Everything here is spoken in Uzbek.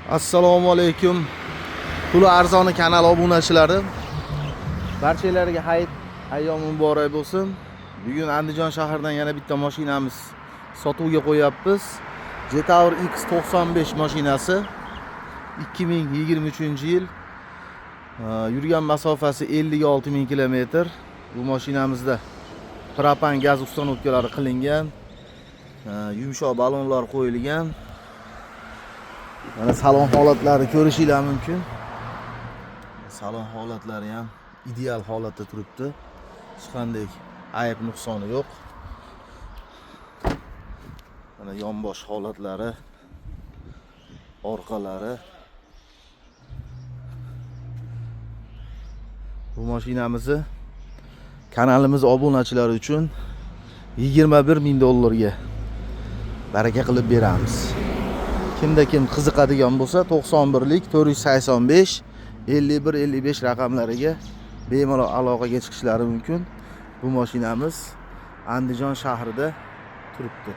Assalomu alaykum. Puli arzoni kanal obunachilari. Barchalarga hayit ayyomi muborak bo'lsin. Bugun Andijon shahridan yana bitta mashinamiz sotuvga qo'yapmiz. Jetour X95 mashinasi 2023-yil. Yurgan masofasi 56 000 km. Bu mashinamizda propan gaz ustanovkalari qilingan. Yumshoq balonlar qo'yilgan. Mana salon holatlari ko'rishingiz mumkin. Salon holatlari ham ideal holatda turibdi. Hech qanday ayb nuqsoni yo'q. Mana yonbosh holatlari, orqalari. Bu mashinamizni kanalimiz obunachilari uchun 21 000 dollarga baraka qilib beramiz. Kimda kim qiziqadigan bo'lsa 91lik 485 51 55 raqamlariga bemalol aloqaga chiqishlari mumkin. Bu mashinamiz Andijon shahrida turibdi.